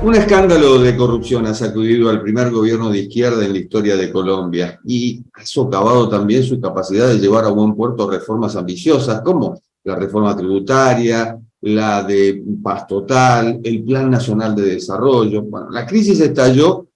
Un escándalo de corrupción ha sacudido al primer gobierno de izquierda en la historia de Colombia y ha socavado también su capacidad de llevar a buen puerto reformas ambiciosas como la reforma tributaria, la de paz total, el Plan Nacional de Desarrollo. Bueno, la crisis estalló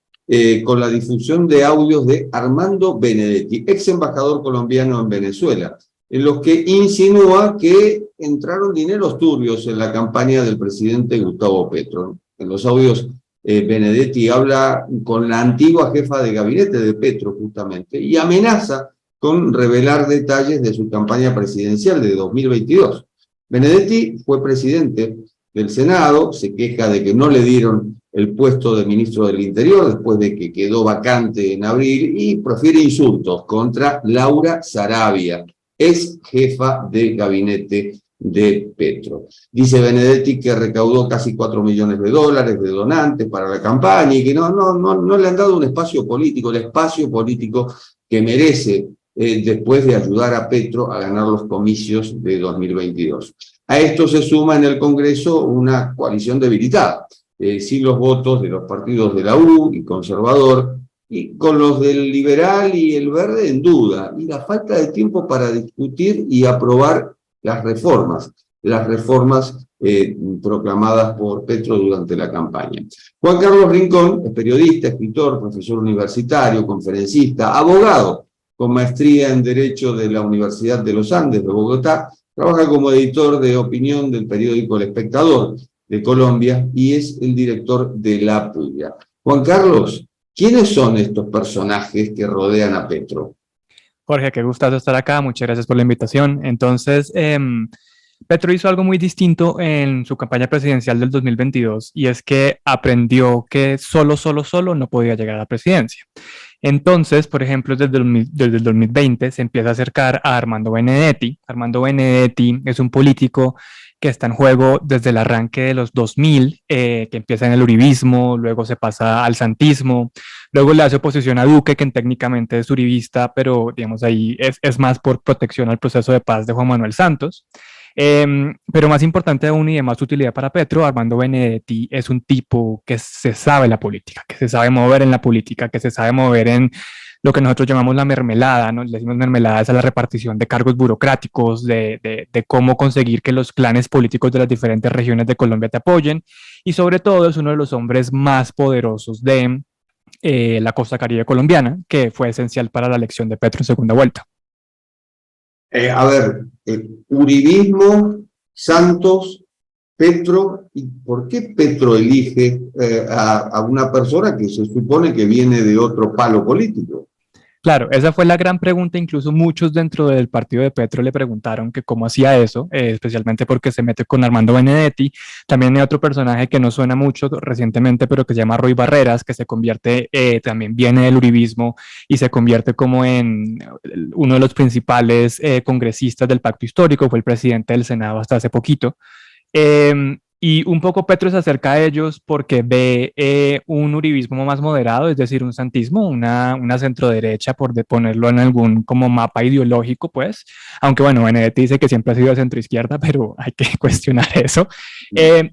con la difusión de audios de Armando Benedetti, ex embajador colombiano en Venezuela, en los que insinúa que entraron dineros turbios en la campaña del presidente Gustavo Petro. En los audios, Benedetti habla con la antigua jefa de gabinete de Petro, justamente, y amenaza con revelar detalles de su campaña presidencial de 2022. Benedetti fue presidente del Senado, se queja de que no le dieron el puesto de ministro del Interior después de que quedó vacante en abril y profiere insultos contra Laura Saravia, ex jefa de gabinete de Petro. Dice Benedetti que recaudó casi $4 millones de donantes para la campaña y que no le han dado un espacio político, el espacio político que merece después de ayudar a Petro a ganar los comicios de 2022. A esto se suma en el Congreso una coalición debilitada, sin los votos de los partidos de la U y conservador, y con los del liberal y el verde en duda, y la falta de tiempo para discutir y aprobar las reformas proclamadas por Petro durante la campaña. Juan Carlos Rincón es periodista, escritor, profesor universitario, conferencista, abogado con maestría en Derecho de la Universidad de los Andes de Bogotá, trabaja como editor de opinión del periódico El Espectador de Colombia y es el director de La Puglia. Juan Carlos, ¿quiénes son estos personajes que rodean a Petro? Jorge, qué gustazo estar acá, muchas gracias por la invitación. Entonces, Petro hizo algo muy distinto en su campaña presidencial del 2022 y es que aprendió que solo no podía llegar a la presidencia. Entonces, por ejemplo, desde el 2020 se empieza a acercar a Armando Benedetti. Armando Benedetti es un político que está en juego desde el arranque de los 2000, que empieza en el uribismo, luego se pasa al santismo, luego le hace oposición a Duque, que técnicamente es uribista, pero digamos ahí es más por protección al proceso de paz de Juan Manuel Santos. Pero más importante aún y de más utilidad para Petro, Armando Benedetti es un tipo que se sabe la política, que se sabe mover en la política, que se sabe mover en lo que nosotros llamamos la mermelada, ¿no? Le decimos mermelada es a la repartición de cargos burocráticos, de cómo conseguir que los clanes políticos de las diferentes regiones de Colombia te apoyen, y sobre todo es uno de los hombres más poderosos de la costa caribe colombiana, que fue esencial para la elección de Petro en segunda vuelta. Uribismo, Santos, Petro, ¿y por qué Petro elige a una persona que se supone que viene de otro palo político? Claro, esa fue la gran pregunta. Incluso muchos dentro del partido de Petro le preguntaron que cómo hacía eso, especialmente porque se mete con Armando Benedetti. También hay otro personaje que no suena mucho recientemente, pero que se llama Roy Barreras, que se convierte, también viene del uribismo y se convierte como en uno de los principales congresistas del pacto histórico, fue el presidente del Senado hasta hace poquito. Y un poco Petro se acerca a ellos porque ve un uribismo más moderado, es decir, un santismo, una centroderecha, por ponerlo en algún como mapa ideológico, pues. Aunque bueno, Benedetti dice que siempre ha sido de centroizquierda, pero hay que cuestionar eso.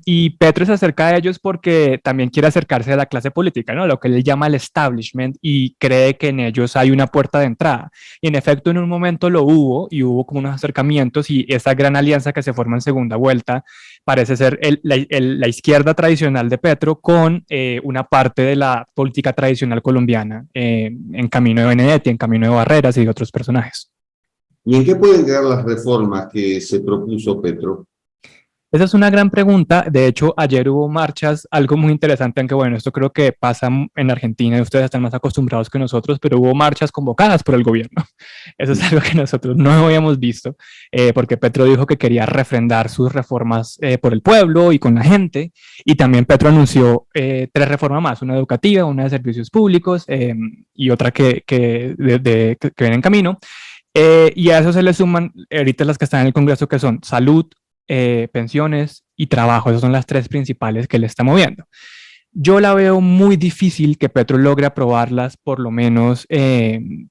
Y Petro se acerca a ellos porque también quiere acercarse a la clase política, ¿no? Lo que él llama el establishment, y cree que en ellos hay una puerta de entrada. Y en efecto, en un momento lo hubo, y hubo como unos acercamientos, y esa gran alianza que se forma en segunda vuelta parece ser la izquierda tradicional de Petro con una parte de la política tradicional colombiana, en camino de Benedetti, en camino de Barreras y de otros personajes. ¿Y en qué pueden quedar las reformas que se propuso Petro? Esa es una gran pregunta. De hecho, ayer hubo marchas, algo muy interesante, aunque bueno, esto creo que pasa en Argentina y ustedes están más acostumbrados que nosotros, pero hubo marchas convocadas por el gobierno. Eso es algo que nosotros no habíamos visto, porque Petro dijo que quería refrendar sus reformas por el pueblo y con la gente, y también Petro anunció 3 reformas más, una educativa, una de servicios públicos y otra que viene en camino. Y a eso se le suman ahorita las que están en el Congreso, que son salud, pensiones y trabajo. Esas son las 3 principales que le está moviendo. Yo la veo muy difícil que Petro logre aprobarlas, por lo menos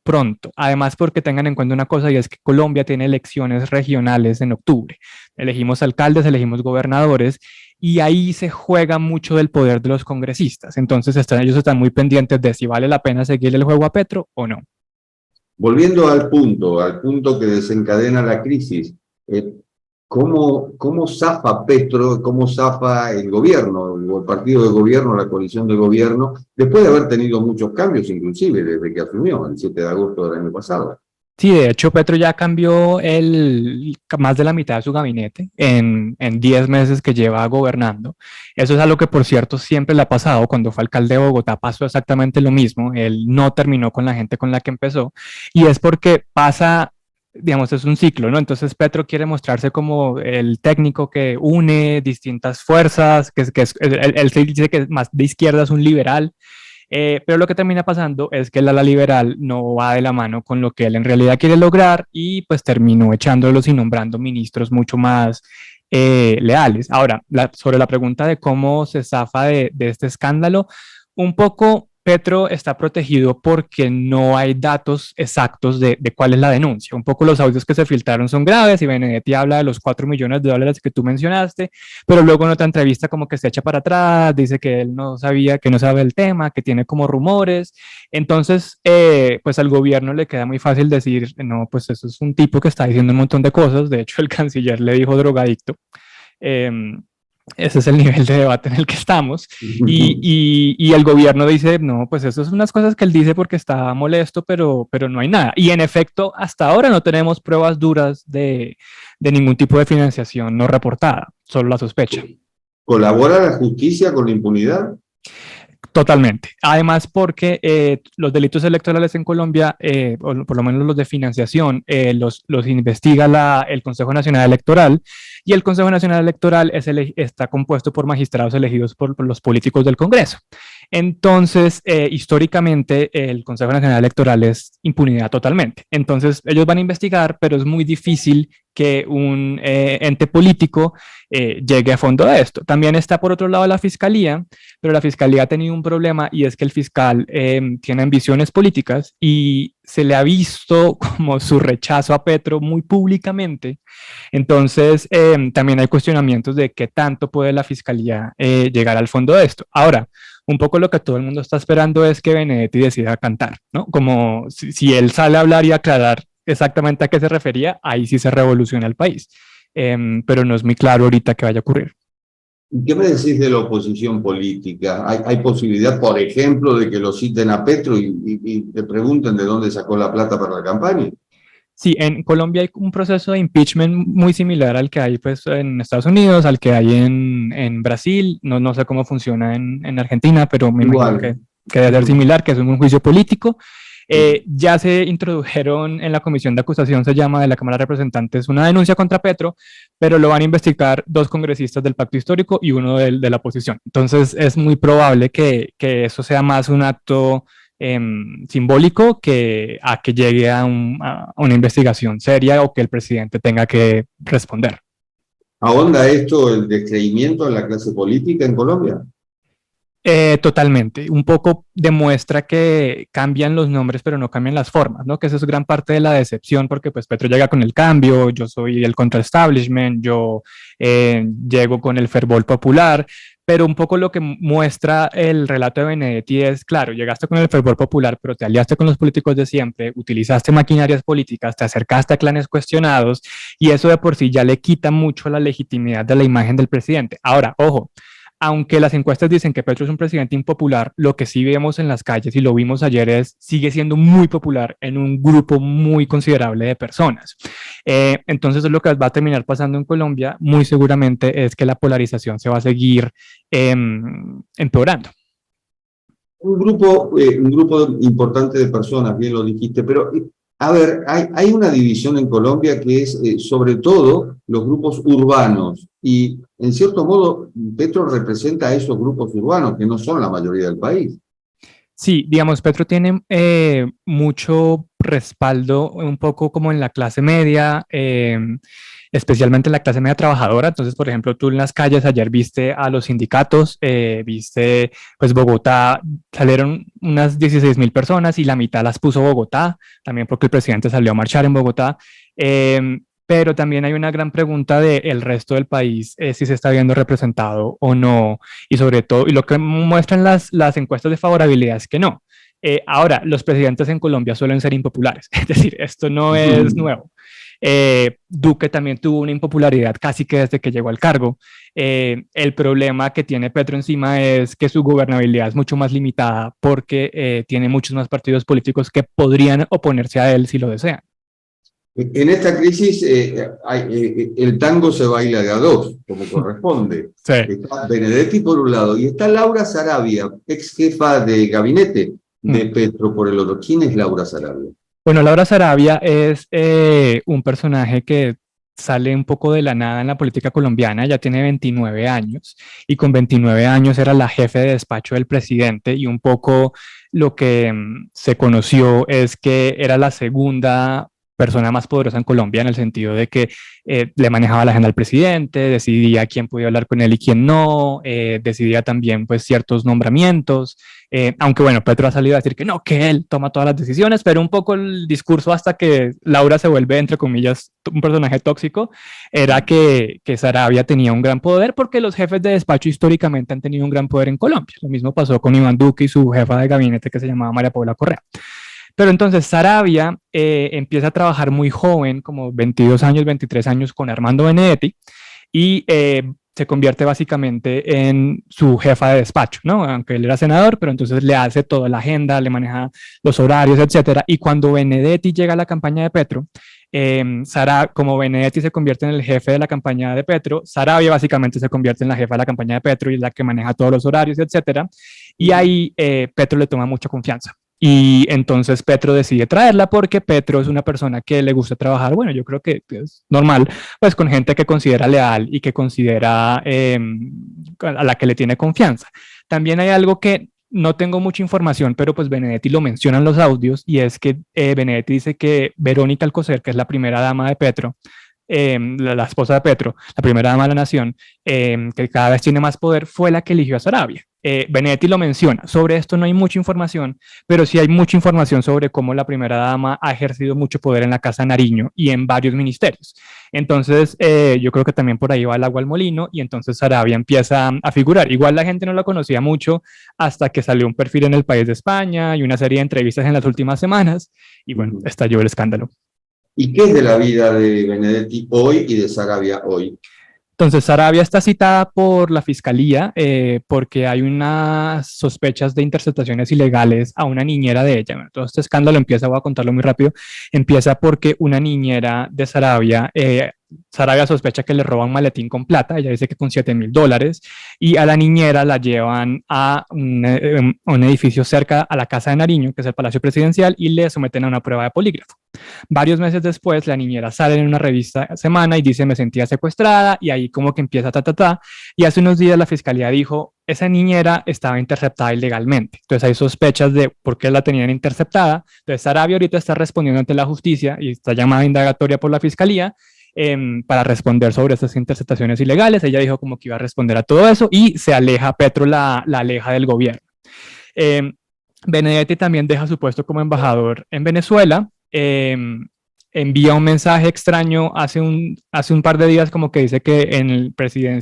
pronto. Además, porque tengan en cuenta una cosa, y es que Colombia tiene elecciones regionales en octubre. Elegimos alcaldes, elegimos gobernadores, y ahí se juega mucho del poder de los congresistas. Entonces ellos están muy pendientes de si vale la pena seguir el juego a Petro o no. Volviendo al punto que desencadena la crisis, ¿cómo zafa Petro, cómo zafa el gobierno, o el partido de gobierno, la coalición de gobierno, después de haber tenido muchos cambios, inclusive desde que asumió el 7 de agosto del año pasado? Sí, de hecho, Petro ya cambió más de la mitad de su gabinete en 10 meses que lleva gobernando. Eso es algo que, por cierto, siempre le ha pasado. Cuando fue alcalde de Bogotá pasó exactamente lo mismo. Él no terminó con la gente con la que empezó. Y es porque pasa, digamos, es un ciclo, ¿no? Entonces Petro quiere mostrarse como el técnico que une distintas fuerzas, él se dice que es más de izquierda, es un liberal. Pero lo que termina pasando es que el ala liberal no va de la mano con lo que él en realidad quiere lograr y pues terminó echándolos y nombrando ministros mucho más leales. Ahora, sobre la pregunta de cómo se zafa de este escándalo, un poco Petro está protegido porque no hay datos exactos de cuál es la denuncia. Un poco los audios que se filtraron son graves y Benedetti habla de los 4 millones de dólares que tú mencionaste, pero luego en otra entrevista como que se echa para atrás, dice que él no sabía, que no sabe el tema, que tiene como rumores. Entonces, pues al gobierno le queda muy fácil decir, no, pues eso es un tipo que está diciendo un montón de cosas. De hecho, el canciller le dijo drogadicto. Eh, Ese es el nivel de debate en el que estamos. Y el gobierno dice, no, pues eso es unas cosas que él dice porque está molesto, pero no hay nada. Y en efecto, hasta ahora no tenemos pruebas duras de ningún tipo de financiación no reportada, solo la sospecha. ¿Colabora la justicia con la impunidad? Totalmente. Además, porque los delitos electorales en Colombia, o por lo menos los de financiación, los investiga el Consejo Nacional Electoral, y el Consejo Nacional Electoral está compuesto por magistrados elegidos por los políticos del Congreso. Entonces, históricamente, el Consejo Nacional Electoral es impunidad totalmente. Entonces, ellos van a investigar, pero es muy difícil que un ente político llegue a fondo de esto. También está por otro lado la Fiscalía, pero la Fiscalía ha tenido un problema y es que el fiscal tiene ambiciones políticas y se le ha visto como su rechazo a Petro muy públicamente. Entonces, también hay cuestionamientos de qué tanto puede la Fiscalía llegar al fondo de esto. Ahora, un poco lo que todo el mundo está esperando es que Benedetti decida cantar, ¿no? Como si él sale a hablar y aclarar exactamente a qué se refería, ahí sí se revoluciona el país. Pero no es muy claro ahorita qué vaya a ocurrir. ¿Qué me decís de la oposición política? ¿Hay posibilidad, por ejemplo, de que lo citen a Petro y te pregunten de dónde sacó la plata para la campaña? Sí, en Colombia hay un proceso de impeachment muy similar al que hay pues, en Estados Unidos, al que hay en Brasil. No sé cómo funciona en Argentina, pero me imagino que debe ser similar, que es un juicio político. Ya se introdujeron en la comisión de acusación, se llama, de la Cámara de Representantes, una denuncia contra Petro, pero lo van a investigar 2 congresistas del Pacto Histórico y uno de la oposición. Entonces es muy probable que eso sea más un acto simbólico a que llegue a una investigación seria o que el presidente tenga que responder. ¿Ahonda esto el descreimiento en la clase política en Colombia? Totalmente. Un poco demuestra que cambian los nombres, pero no cambian las formas, ¿no? Que eso es gran parte de la decepción, porque pues Petro llega con el cambio, yo soy el contra-establishment, yo llego con el fervor popular, pero un poco lo que muestra el relato de Benedetti es, claro, llegaste con el fervor popular, pero te aliaste con los políticos de siempre, utilizaste maquinarias políticas, te acercaste a clanes cuestionados, y eso de por sí ya le quita mucho la legitimidad de la imagen del presidente. Ahora, ojo, aunque las encuestas dicen que Petro es un presidente impopular, lo que sí vemos en las calles y lo vimos ayer sigue siendo muy popular en un grupo muy considerable de personas. Entonces lo que va a terminar pasando en Colombia muy seguramente es que la polarización se va a seguir empeorando. Un grupo importante de personas, bien lo dijiste, pero a ver, hay una división en Colombia que es sobre todo los grupos urbanos y en cierto modo Petro representa a esos grupos urbanos que no son la mayoría del país. Sí, digamos, Petro tiene mucho respaldo un poco como en la clase media, especialmente en la clase media trabajadora. Entonces, por ejemplo, tú en las calles ayer viste a los sindicatos, viste, pues Bogotá, salieron unas 16,000 personas y la mitad las puso Bogotá, también porque el presidente salió a marchar en Bogotá. pero también hay una gran pregunta del resto del país, si se está viendo representado o no, y sobre todo, y lo que muestran las encuestas de favorabilidad es que no. Ahora, los presidentes en Colombia suelen ser impopulares, es decir, esto no es nuevo. Duque también tuvo una impopularidad casi que desde que llegó al cargo. El problema que tiene Petro encima es que su gobernabilidad es mucho más limitada porque tiene muchos más partidos políticos que podrían oponerse a él si lo desean. En esta crisis el tango se baila de a dos, como corresponde. Sí. Está Benedetti por un lado y está Laura Sarabia, ex jefa de gabinete de Petro por el otro. ¿Quién es Laura Sarabia? Bueno, Laura Sarabia es un personaje que sale un poco de la nada en la política colombiana, ya tiene 29 años y con 29 años era la jefe de despacho del presidente y un poco lo que se conoció es que era la segunda persona más poderosa en Colombia en el sentido de que le manejaba la agenda al presidente, decidía quién podía hablar con él y quién no, decidía también pues ciertos nombramientos, aunque bueno, Petro ha salido a decir que no, que él toma todas las decisiones, pero un poco el discurso hasta que Laura se vuelve, entre comillas, un personaje tóxico, era que Sarabia tenía un gran poder porque los jefes de despacho históricamente han tenido un gran poder en Colombia. Lo mismo pasó con Iván Duque y su jefa de gabinete que se llamaba María Paula Correa. Pero entonces Sarabia empieza a trabajar muy joven, como 22 años, 23 años, con Armando Benedetti y se convierte básicamente en su jefa de despacho, ¿no? Aunque él era senador, pero entonces le hace toda la agenda, le maneja los horarios, etcétera. Y cuando Benedetti llega a la campaña de Petro, como Benedetti se convierte en el jefe de la campaña de Petro, Sarabia básicamente se convierte en la jefa de la campaña de Petro y es la que maneja todos los horarios, etcétera. Y ahí Petro le toma mucha confianza. Y entonces Petro decide traerla porque Petro es una persona que le gusta trabajar, bueno, yo creo que es normal, pues con gente que considera leal y que considera a la que le tiene confianza. También hay algo que no tengo mucha información, pero pues Benedetti lo menciona en los audios y es que Benedetti dice que Verónica Alcocer, que es la primera dama de Petro, la esposa de Petro, la primera dama de la nación, que cada vez tiene más poder, fue la que eligió a Sarabia. Benedetti lo menciona, sobre esto no hay mucha información, pero sí hay mucha información sobre cómo la primera dama ha ejercido mucho poder en la Casa Nariño y en varios ministerios. Entonces, yo creo que también por ahí va el agua al molino y entonces Sarabia empieza a figurar. Igual la gente no la conocía mucho hasta que salió un perfil en El País de España y una serie de entrevistas en las últimas semanas y bueno, estalló el escándalo. ¿Y qué es de la vida de Benedetti hoy y de Sarabia hoy? Entonces, Sarabia está citada por la fiscalía porque hay unas sospechas de interceptaciones ilegales a una niñera de ella. Bueno, todo este escándalo empieza, voy a contarlo muy rápido, empieza porque una niñera de Sarabia, Sarabia sospecha que le roban un maletín con plata, ella dice que con $7,000, y a la niñera la llevan a un edificio cerca a la Casa de Nariño, que es el Palacio Presidencial, y le someten a una prueba de polígrafo. Varios meses después, la niñera sale en una revista Semana y dice, me sentía secuestrada, y ahí como que empieza y hace unos días la fiscalía dijo, esa niñera estaba interceptada ilegalmente. Entonces hay sospechas de por qué la tenían interceptada. Entonces Sarabia ahorita está respondiendo ante la justicia y está llamada indagatoria por la fiscalía para responder sobre estas interceptaciones ilegales. Ella dijo como que iba a responder a todo eso y se aleja, Petro la aleja del gobierno. Benedetti también deja su puesto como embajador en Venezuela. Envía un mensaje extraño hace un par de días como que dice que en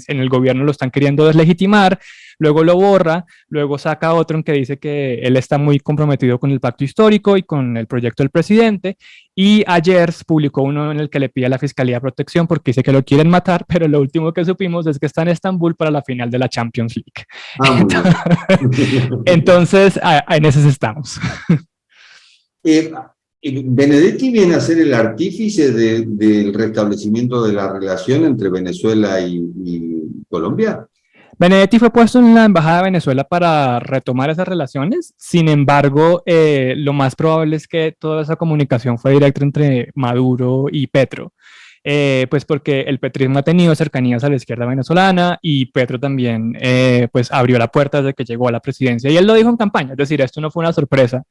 el gobierno lo están queriendo deslegitimar, luego lo borra, luego saca otro en que dice que él está muy comprometido con el pacto histórico y con el proyecto del presidente, y ayer publicó uno en el que le pide a la Fiscalía protección porque dice que lo quieren matar, pero lo último que supimos es que está en Estambul para la final de la Champions League. Entonces, en ese estamos. Benedetti viene a ser el artífice del restablecimiento de la relación entre Venezuela y Colombia. Benedetti fue puesto en la Embajada de Venezuela para retomar esas relaciones, sin embargo, lo más probable es que toda esa comunicación fue directa entre Maduro y Petro, pues porque el petrismo ha tenido cercanías a la izquierda venezolana y Petro también pues abrió la puerta desde que llegó a la presidencia, y él lo dijo en campaña, es decir, esto no fue una sorpresa.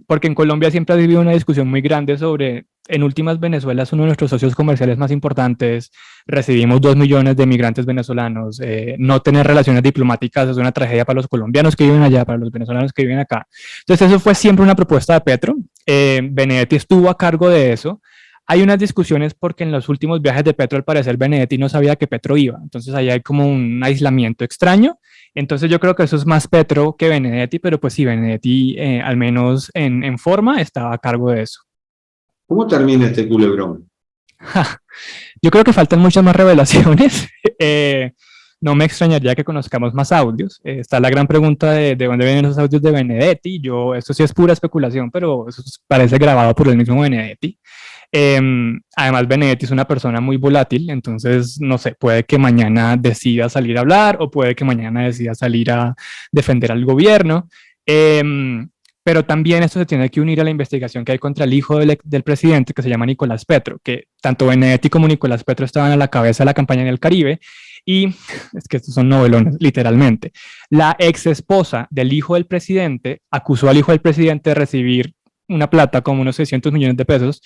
Porque en Colombia siempre ha vivido una discusión muy grande sobre, en últimas, Venezuela es uno de nuestros socios comerciales más importantes, recibimos 2 millones de migrantes venezolanos, no tener relaciones diplomáticas es una tragedia para los colombianos que viven allá, para los venezolanos que viven acá. Entonces eso fue siempre una propuesta de Petro, Benedetti estuvo a cargo de eso, Hay unas discusiones porque en los últimos viajes de Petro, al parecer, Benedetti no sabía que Petro iba. Entonces ahí hay como un aislamiento extraño. Entonces yo creo que eso es más Petro que Benedetti, pero pues sí, Benedetti, al menos en forma, estaba a cargo de eso. ¿Cómo termina este culebrón? Yo creo que faltan muchas más revelaciones. No me extrañaría que conozcamos más audios. Está la gran pregunta de dónde vienen esos audios de Benedetti. Esto sí es pura especulación, pero eso parece grabado por el mismo Benedetti. Además, Benedetti es una persona muy volátil, entonces, no sé, puede que mañana decida salir a hablar o puede que mañana decida salir a defender al gobierno. Pero también esto se tiene que unir a la investigación que hay contra el hijo del presidente, que se llama Nicolás Petro, que tanto Benedetti como Nicolás Petro estaban a la cabeza de la campaña en el Caribe, y es que estos son novelones, literalmente. La ex esposa del hijo del presidente acusó al hijo del presidente de recibir una plata, como unos 600 millones de pesos,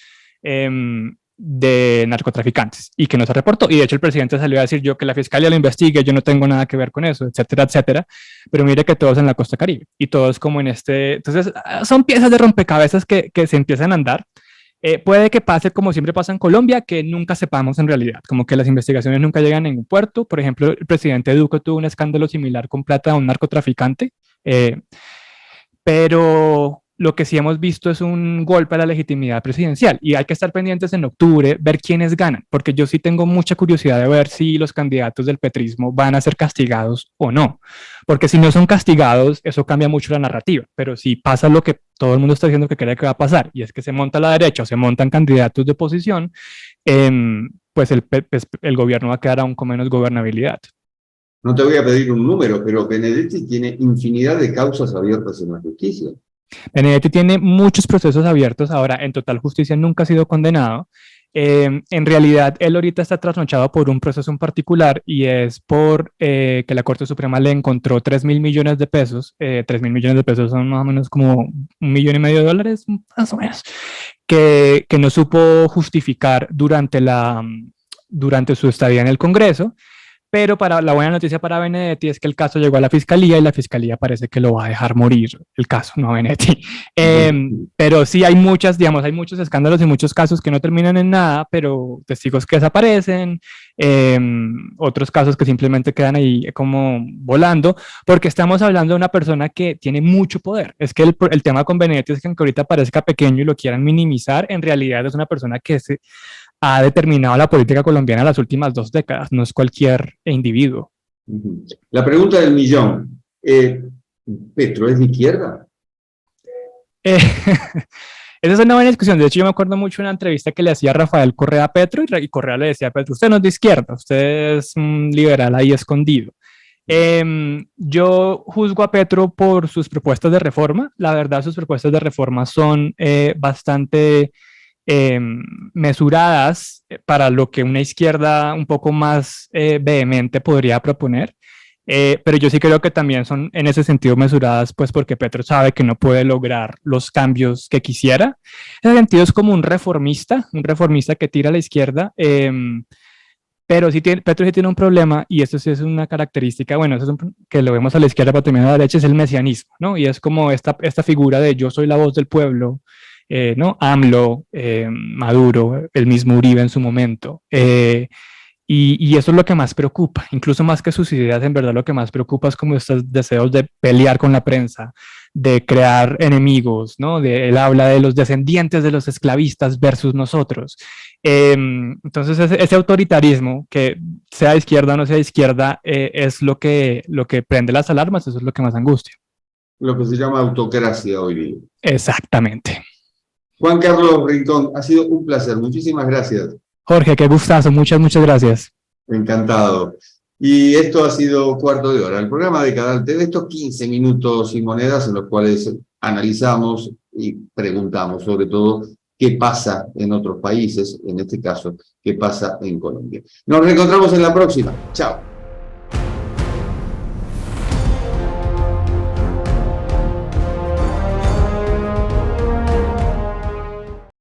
de narcotraficantes, y que no se reportó. Y de hecho el presidente salió a decir: yo que la fiscalía lo investigue, yo no tengo nada que ver con eso, etcétera, etcétera. Pero mire que todos en la costa Caribe y todos como en este. Entonces son piezas de rompecabezas que se empiezan a andar. Puede que pase como siempre pasa en Colombia, que nunca sepamos en realidad, como que las investigaciones nunca llegan a ningún puerto. Por ejemplo, el presidente Duque tuvo un escándalo similar con plata a un narcotraficante, pero lo que sí hemos visto es un golpe a la legitimidad presidencial, y hay que estar pendientes en octubre, ver quiénes ganan, porque yo sí tengo mucha curiosidad de ver si los candidatos del petrismo van a ser castigados o no, porque si no son castigados, eso cambia mucho la narrativa, pero si pasa lo que todo el mundo está diciendo que cree que va a pasar, y es que se monta a la derecha o se montan candidatos de oposición, pues el gobierno va a quedar aún con menos gobernabilidad. No te voy a pedir un número, pero Benedetti tiene infinidad de causas abiertas en la justicia. Benedetti tiene muchos procesos abiertos. Ahora, en Total Justicia nunca ha sido condenado. En realidad, él ahorita está trasnochado por un proceso en particular, y es por que la Corte Suprema le encontró 3.000 millones de pesos. 3.000 millones de pesos son más o menos como $1,500,000, más o menos, que no supo justificar durante su estadía en el Congreso. Pero la buena noticia para Benedetti es que el caso llegó a la fiscalía, y la fiscalía parece que lo va a dejar morir el caso, no Benedetti. Pero sí hay hay muchos escándalos y muchos casos que no terminan en nada, pero testigos que desaparecen, otros casos que simplemente quedan ahí como volando, porque estamos hablando de una persona que tiene mucho poder. Es que el tema con Benedetti es que aunque ahorita parezca pequeño y lo quieran minimizar, en realidad es una persona que ha determinado la política colombiana las últimas 2 décadas, no es cualquier individuo. La pregunta del millón, ¿Petro es de izquierda? Esa es una buena discusión. De hecho, yo me acuerdo mucho de una entrevista que le hacía Rafael Correa a Petro, y Correa le decía a Petro: usted no es de izquierda, usted es un liberal ahí escondido. Yo juzgo a Petro por sus propuestas de reforma. La verdad, sus propuestas de reforma son bastante mesuradas para lo que una izquierda un poco más vehemente podría proponer, pero yo sí creo que también son en ese sentido mesuradas, pues porque Petro sabe que no puede lograr los cambios que quisiera. En ese sentido es como un reformista que tira a la izquierda, pero Petro sí tiene un problema, y esto sí es una característica, bueno, eso es que lo vemos a la izquierda, pero también a la derecha, es el mesianismo, ¿no? Y es como esta figura de yo soy la voz del pueblo, ¿no? AMLO, Maduro, el mismo Uribe en su momento. Y eso es lo que más preocupa, incluso más que sus ideas. En verdad lo que más preocupa es como estos deseos de pelear con la prensa, de crear enemigos, ¿no? Él habla de los descendientes de los esclavistas versus nosotros. Entonces ese autoritarismo, que sea de izquierda o no sea de izquierda, es lo que prende las alarmas, eso es lo que más angustia. Lo que se llama autocracia hoy día. Exactamente. Juan Carlos Rincón, ha sido un placer. Muchísimas gracias. Jorge, qué gustazo. Muchas gracias. Encantado. Y esto ha sido Cuarto de Hora, el programa de Canal TV, estos 15 minutos y monedas en los cuales analizamos y preguntamos sobre todo qué pasa en otros países, en este caso, qué pasa en Colombia. Nos reencontramos en la próxima. Chao.